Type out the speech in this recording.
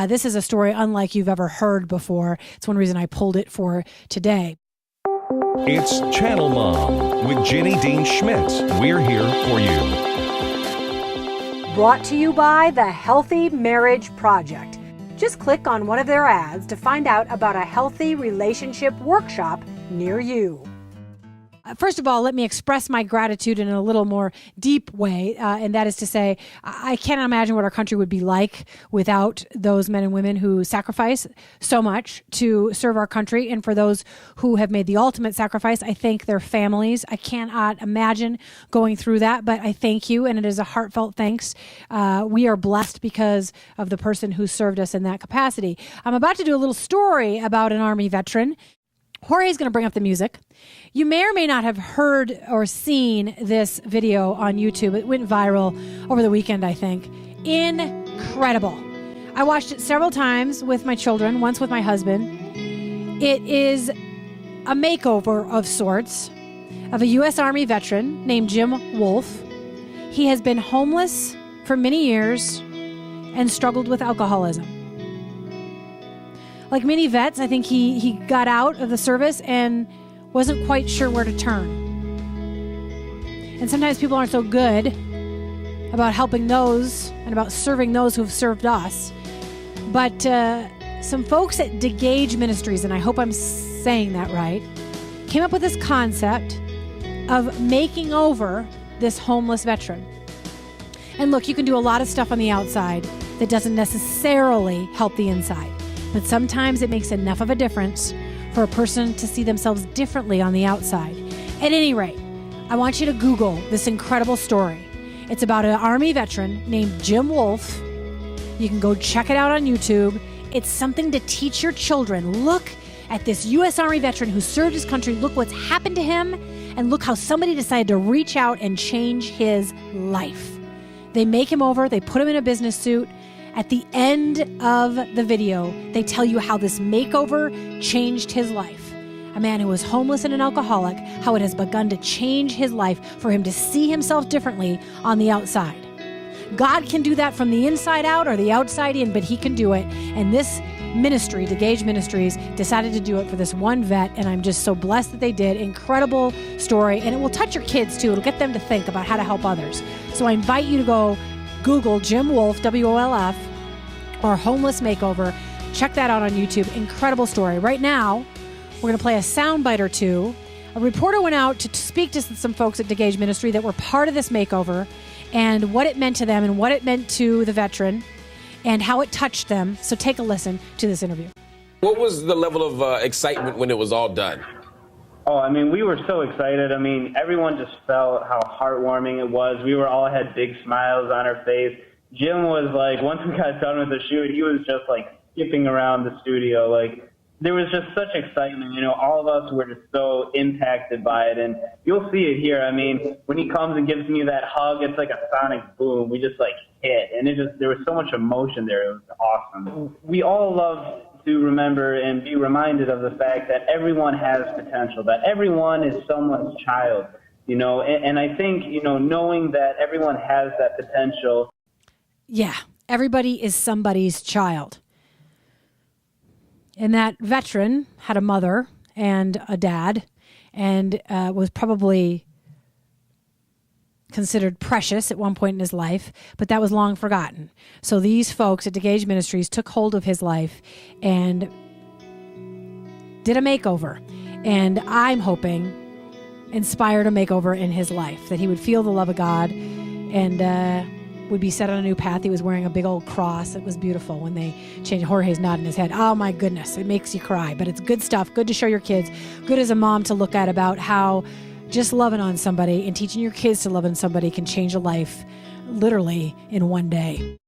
This is a story unlike you've ever heard before. It's one reason I pulled it for today. It's Channel Mom with Jenny Dean Schmidt. We're here for you. Brought to you by the Healthy Marriage Project. Just click on one of their ads to find out about a healthy relationship workshop near you. First of all, let me express my gratitude in a little more deep way, and that is to say, I can't imagine what our country would be like without those men and women who sacrifice so much to serve our country. And for those who have made the ultimate sacrifice, I thank their families. I cannot imagine going through that, but I thank you, and it is a heartfelt thanks. We are blessed because of the person who served us in that capacity. I'm about to do a little story about an Army veteran. Jorge's going to bring up the music. You may or may not have heard or seen this video on YouTube. It went viral over the weekend, I think. Incredible. I watched it several times with my children, once with my husband. It is a makeover of sorts of a U.S. Army veteran named Jim Wolfe. He has been homeless for many years and struggled with alcoholism. Like many vets, I think he got out of the service and wasn't quite sure where to turn. And sometimes people aren't so good about helping those and about serving those who have served us. But some folks at Degage Ministries, and I hope I'm saying that right, came up with this concept of making over this homeless veteran. And look, you can do a lot of stuff on the outside that doesn't necessarily help the inside. But sometimes it makes enough of a difference for a person to see themselves differently on the outside. At any rate, I want you to Google this incredible story. It's about an Army veteran named Jim Wolfe. You can go check it out on YouTube. It's something to teach your children. Look at this U.S. Army veteran who served his country. Look what's happened to him, and look how somebody decided to reach out and change his life. They make him over. They put him in a business suit. At the end of the video, they tell you how this makeover changed his life. A man who was homeless and an alcoholic, how it has begun to change his life for him to see himself differently on the outside. God can do that from the inside out or the outside in, but he can do it. And this ministry, Degage Ministries, decided to do it for this one vet, and I'm just so blessed that they did. Incredible story, and it will touch your kids too. It'll get them to think about how to help others. So I invite you to go Google Jim Wolfe, W-O-L-F, or Homeless Makeover. Check that out on YouTube. Incredible story. Right now, we're going to play a soundbite or two. A reporter went out to speak to some folks at Degage Ministry that were part of this makeover and what it meant to them and what it meant to the veteran and how it touched them. So take a listen to this interview. What was the level of excitement when it was all done? Oh, I mean, we were so excited. I mean, everyone just felt how heartwarming it was. We were all had big smiles on our face. Jim was like, once we got done with the shoot, he was just like skipping around the studio. Like, there was just such excitement. You know, all of us were just so impacted by it. And you'll see it here. I mean, when he comes and gives me that hug, it's like a sonic boom. We just like hit. And it just, there was so much emotion there. It was awesome. We all love to remember and be reminded of the fact that everyone has potential, that everyone is someone's child, you know, and I think, you know, knowing that everyone has that potential. Yeah, everybody is somebody's child. And that veteran had a mother and a dad and was probably considered precious at one point in his life, but that was long forgotten. So these folks at Degage Ministries took hold of his life and did a makeover. And I'm hoping inspired a makeover in his life, that he would feel the love of God and would be set on a new path. He was wearing a big old cross. It was beautiful when they changed. Jorge's nodding his head. Oh my goodness, it makes you cry, but it's good stuff. Good to show your kids. Good as a mom to look at about how just loving on somebody and teaching your kids to love on somebody can change a life literally in one day.